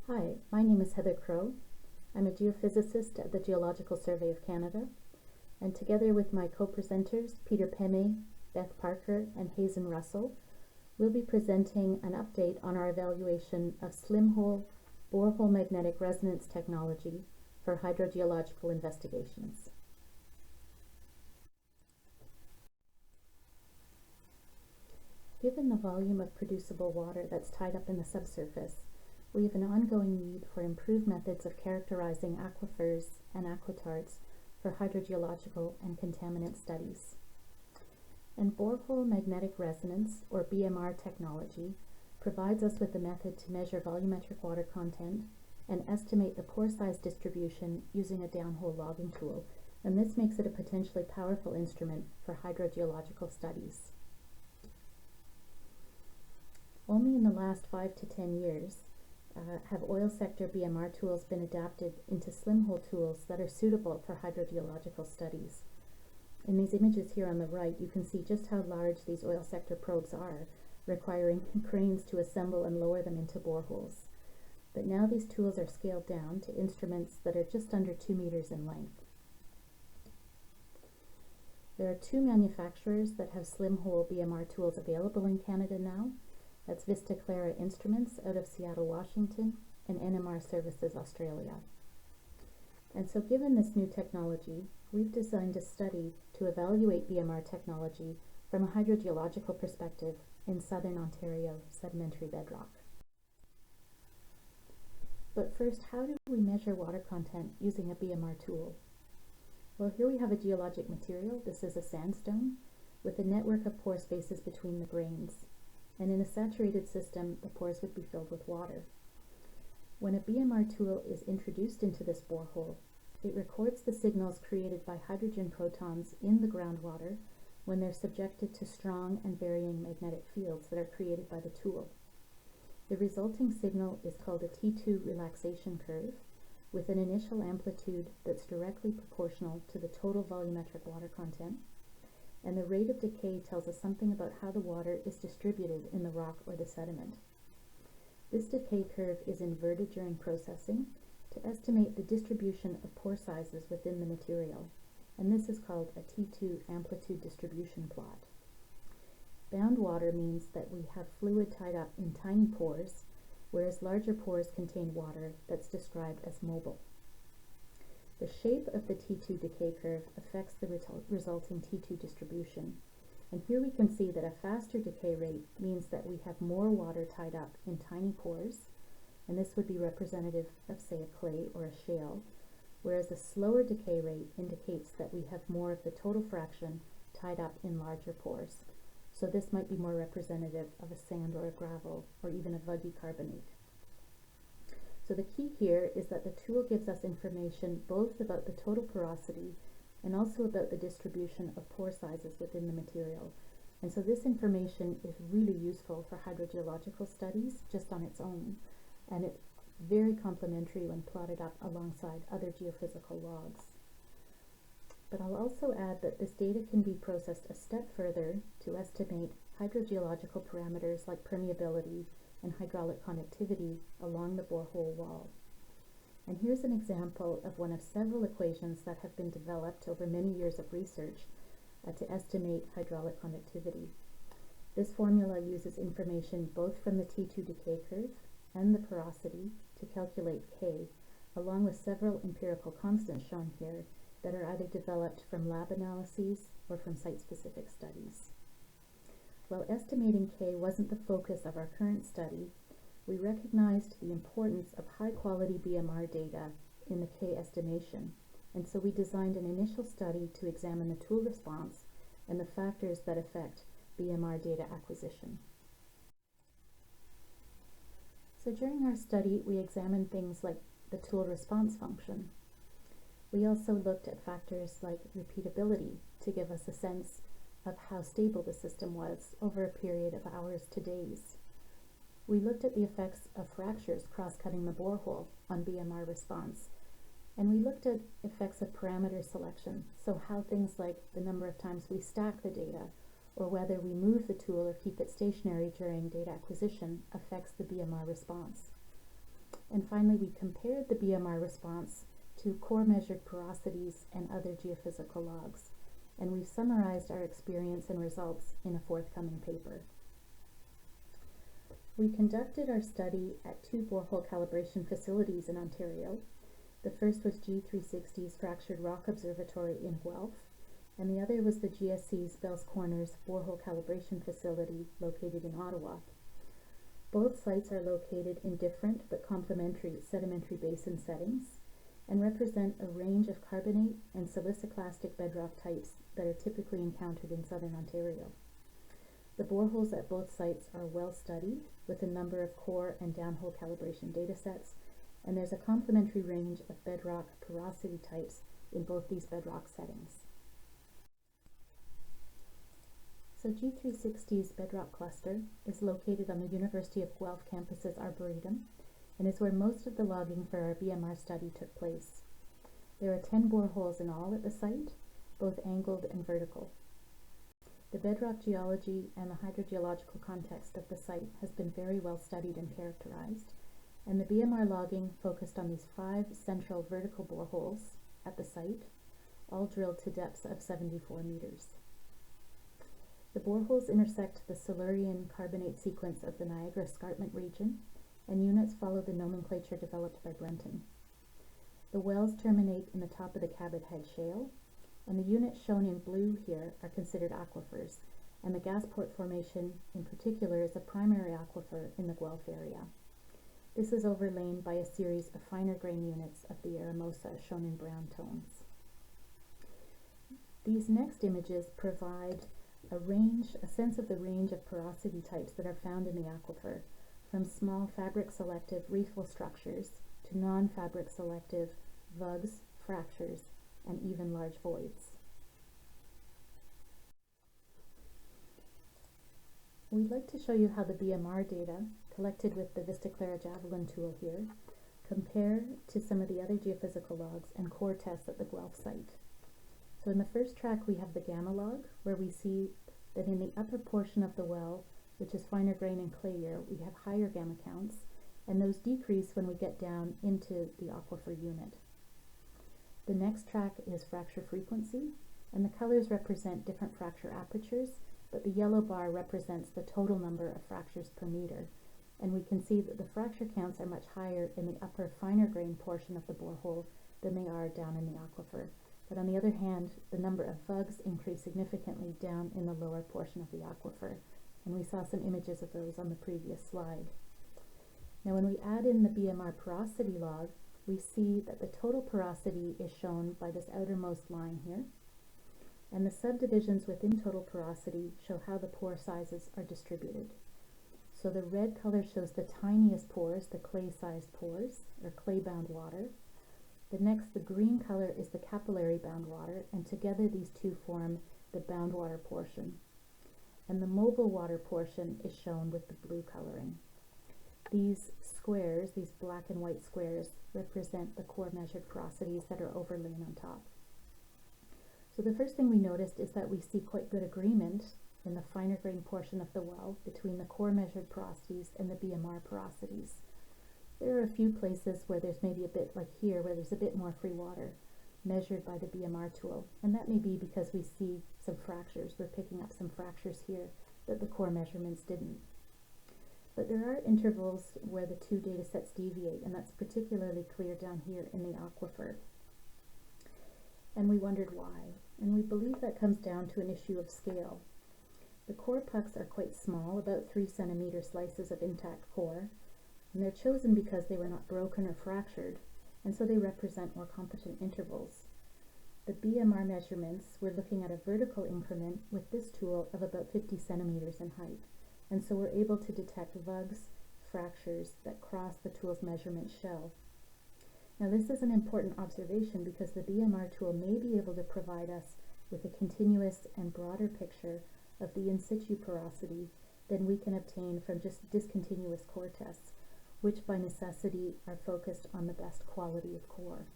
Hi, my name is Heather Crow. I'm a geophysicist at the Geological Survey of Canada, and together with my co-presenters, Peter Peme, Beth Parker, and Hazen Russell, we'll be presenting an update on our evaluation of slim-hole borehole magnetic resonance technology for hydrogeological investigations. Given the volume of producible water that's tied up in the subsurface, we have an ongoing need for improved methods of characterizing aquifers and aquatarts for hydrogeological and contaminant studies. And borehole magnetic resonance, or BMR technology, provides us with a method to measure volumetric water content and estimate the pore size distribution using a downhole logging tool, and this makes it a potentially powerful instrument for hydrogeological studies. Only in the last 5 to 10 years have oil sector BMR tools been adapted into slim-hole tools that are suitable for hydrogeological studies. In these images here on the right, you can see just how large these oil sector probes are, requiring cranes to assemble and lower them into boreholes. But now these tools are scaled down to instruments that are just under 2 meters in length. There are 2 manufacturers that have slim-hole BMR tools available in Canada now. That's Vista Clara Instruments out of Seattle, Washington, and NMR Services Australia. And so given this new technology, we've designed a study to evaluate BMR technology from a hydrogeological perspective in southern Ontario sedimentary bedrock. But first, how do we measure water content using a BMR tool? Well, here we have a geologic material. This is a sandstone with a network of pore spaces between the grains. And in a saturated system, the pores would be filled with water. When a BMR tool is introduced into this borehole, it records the signals created by hydrogen protons in the groundwater when they're subjected to strong and varying magnetic fields that are created by the tool. The resulting signal is called a T2 relaxation curve, with an initial amplitude that's directly proportional to the total volumetric water content, and the rate of decay tells us something about how the water is distributed in the rock or the sediment. This decay curve is inverted during processing to estimate the distribution of pore sizes within the material, and this is called a T2 amplitude distribution plot. Bound water means that we have fluid tied up in tiny pores, whereas larger pores contain water that's described as mobile. The shape of the T2 decay curve affects the resulting T2 distribution. And here we can see that a faster decay rate means that we have more water tied up in tiny pores, and this would be representative of, say, a clay or a shale, whereas a slower decay rate indicates that we have more of the total fraction tied up in larger pores. So this might be more representative of a sand or a gravel or even a vuggy carbonate. So the key here is that the tool gives us information both about the total porosity and also about the distribution of pore sizes within the material. And so this information is really useful for hydrogeological studies just on its own, and it's very complementary when plotted up alongside other geophysical logs. But I'll also add that this data can be processed a step further to estimate hydrogeological parameters like permeability and hydraulic conductivity along the borehole wall. And here's an example of one of several equations that have been developed over many years of research to estimate hydraulic conductivity. This formula uses information both from the T2 decay curve and the porosity to calculate K, along with several empirical constants shown here that are either developed from lab analyses or from site-specific studies. While estimating K wasn't the focus of our current study, we recognized the importance of high-quality BMR data in the K estimation, and so we designed an initial study to examine the tool response and the factors that affect BMR data acquisition. So during our study, we examined things like the tool response function. We also looked at factors like repeatability to give us a sense of how stable the system was over a period of hours to days. We looked at the effects of fractures cross-cutting the borehole on BMR response, and we looked at effects of parameter selection, so how things like the number of times we stack the data or whether we move the tool or keep it stationary during data acquisition affects the BMR response. And finally, we compared the BMR response to core measured porosities and other geophysical logs. And we've summarized our experience and results in a forthcoming paper. We conducted our study at 2 borehole calibration facilities in Ontario. The first was G360's Fractured Rock Observatory in Guelph, and the other was the GSC's Bells Corners Borehole Calibration Facility located in Ottawa. Both sites are located in different but complementary sedimentary basin settings and represent a range of carbonate and siliciclastic bedrock types that are typically encountered in southern Ontario. The boreholes at both sites are well studied with a number of core and downhole calibration datasets, and there's a complementary range of bedrock porosity types in both these bedrock settings. So G360's bedrock cluster is located on the University of Guelph campus's Arboretum and is where most of the logging for our BMR study took place. There are 10 boreholes in all at the site, both angled and vertical. The bedrock geology and the hydrogeological context of the site has been very well studied and characterized, and the BMR logging focused on these 5 central vertical boreholes at the site, all drilled to depths of 74 meters. The boreholes intersect the Silurian carbonate sequence of the Niagara Escarpment region, and units follow the nomenclature developed by Brenton. The wells terminate in the top of the Cabot Head Shale, and the units shown in blue here are considered aquifers, and the Gasport Formation in particular is a primary aquifer in the Guelph area. This is overlain by a series of finer grain units of the Eramosa shown in brown tones. These next images provide a sense of the range of porosity types that are found in the aquifer, from small fabric selective reefal structures to non-fabric selective vugs, fractures, and even large voids. We'd like to show you how the BMR data, collected with the VistaClara Javelin tool here, compare to some of the other geophysical logs and core tests at the Guelph site. So in the first track we have the gamma log, where we see that in the upper portion of the well, which is finer grain and clayier, we have higher gamma counts, and those decrease when we get down into the aquifer unit. The next track is fracture frequency, and the colors represent different fracture apertures, but the yellow bar represents the total number of fractures per meter, and we can see that the fracture counts are much higher in the upper finer grain portion of the borehole than they are down in the aquifer. But on the other hand, the number of vugs increased significantly down in the lower portion of the aquifer, and we saw some images of those on the previous slide. Now when we add in the BMR porosity log, we see that the total porosity is shown by this outermost line here, and the subdivisions within total porosity show how the pore sizes are distributed. So the red color shows the tiniest pores, the clay-sized pores, or clay-bound water. The green color is the capillary bound water, and together these two form the bound water portion. And the mobile water portion is shown with the blue coloring. These squares, these black and white squares, represent the core measured porosities that are overlain on top. So the first thing we noticed is that we see quite good agreement in the finer grain portion of the well between the core measured porosities and the BMR porosities. There are a few places where there's maybe a bit like here, where there's a bit more free water measured by the BMR tool, and that may be because we see some fractures. We're picking up some fractures here that the core measurements didn't. But there are intervals where the two data sets deviate, and that's particularly clear down here in the aquifer. And we wondered why, and we believe that comes down to an issue of scale. The core pucks are quite small, about 3 centimeter slices of intact core, and they're chosen because they were not broken or fractured, and so they represent more competent intervals. The BMR measurements, we're looking at a vertical increment with this tool of about 50 centimeters in height, and so we're able to detect vugs, fractures that cross the tool's measurement shell. Now this is an important observation because the BMR tool may be able to provide us with a continuous and broader picture of the in situ porosity than we can obtain from just discontinuous core tests, which by necessity are focused on the best quality of core.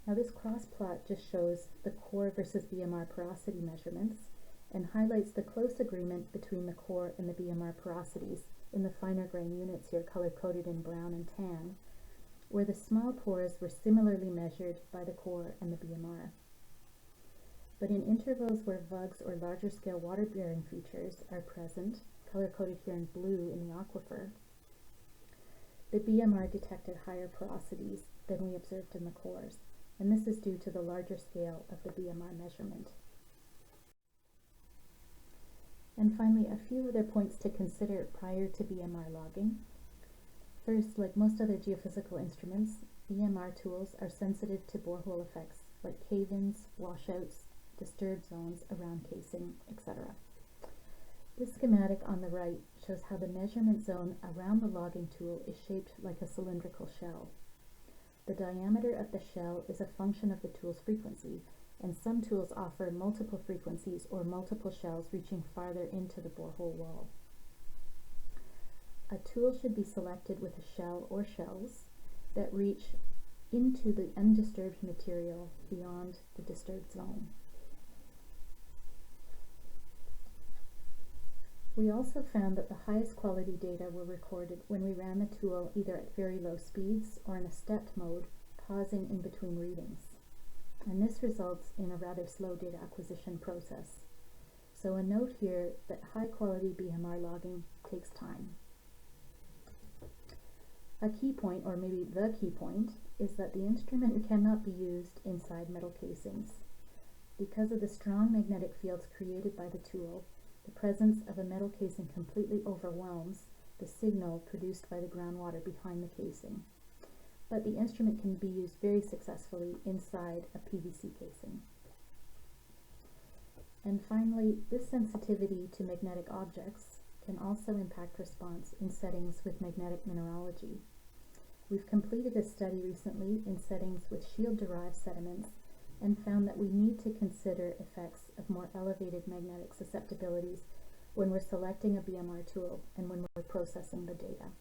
Now this cross plot just shows the core versus BMR porosity measurements and highlights the close agreement between the core and the BMR porosities in the finer grain units here color-coded in brown and tan, where the small pores were similarly measured by the core and the BMR. But in intervals where vugs or larger scale water-bearing features are present, color-coded here in blue in the aquifer, the BMR detected higher porosities than we observed in the cores, and this is due to the larger scale of the BMR measurement. And finally, a few other points to consider prior to BMR logging. First, like most other geophysical instruments, BMR tools are sensitive to borehole effects like cave-ins, washouts, disturbed zones around casing, etc. This schematic on the right shows how the measurement zone around the logging tool is shaped like a cylindrical shell. The diameter of the shell is a function of the tool's frequency, and some tools offer multiple frequencies or multiple shells reaching farther into the borehole wall. A tool should be selected with a shell or shells that reach into the undisturbed material beyond the disturbed zone. We also found that the highest quality data were recorded when we ran the tool either at very low speeds or in a stepped mode, pausing in between readings. And this results in a rather slow data acquisition process. So a note here that high quality BMR logging takes time. A key point, or maybe the key point, is that the instrument cannot be used inside metal casings. Because of the strong magnetic fields created by the tool, the presence of a metal casing completely overwhelms the signal produced by the groundwater behind the casing. But the instrument can be used very successfully inside a PVC casing. And finally, this sensitivity to magnetic objects can also impact response in settings with magnetic mineralogy. We've completed a study recently in settings with shield-derived sediments and found that we need to consider effects of more elevated magnetic susceptibilities when we're selecting a BMR tool and when we're processing the data.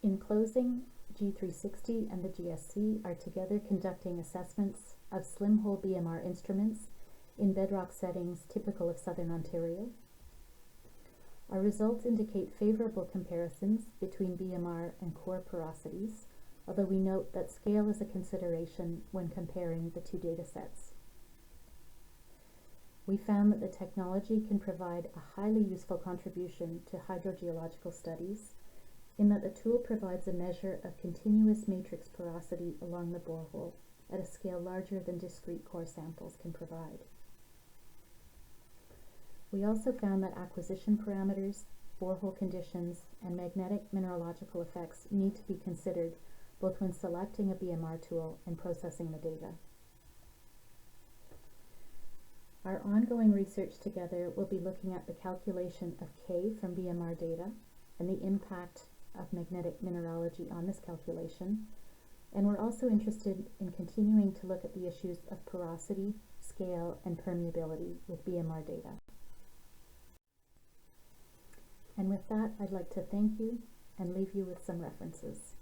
In closing, G360 and the GSC are together conducting assessments of slim hole BMR instruments in bedrock settings typical of southern Ontario. Our results indicate favorable comparisons between BMR and core porosities, although we note that scale is a consideration when comparing the two data sets. We found that the technology can provide a highly useful contribution to hydrogeological studies, in that the tool provides a measure of continuous matrix porosity along the borehole at a scale larger than discrete core samples can provide. We also found that acquisition parameters, borehole conditions, and magnetic mineralogical effects need to be considered both when selecting a BMR tool and processing the data. Our ongoing research together will be looking at the calculation of K from BMR data and the impact of magnetic mineralogy on this calculation, and we're also interested in continuing to look at the issues of porosity, scale, and permeability with BMR data. And with that, I'd like to thank you and leave you with some references.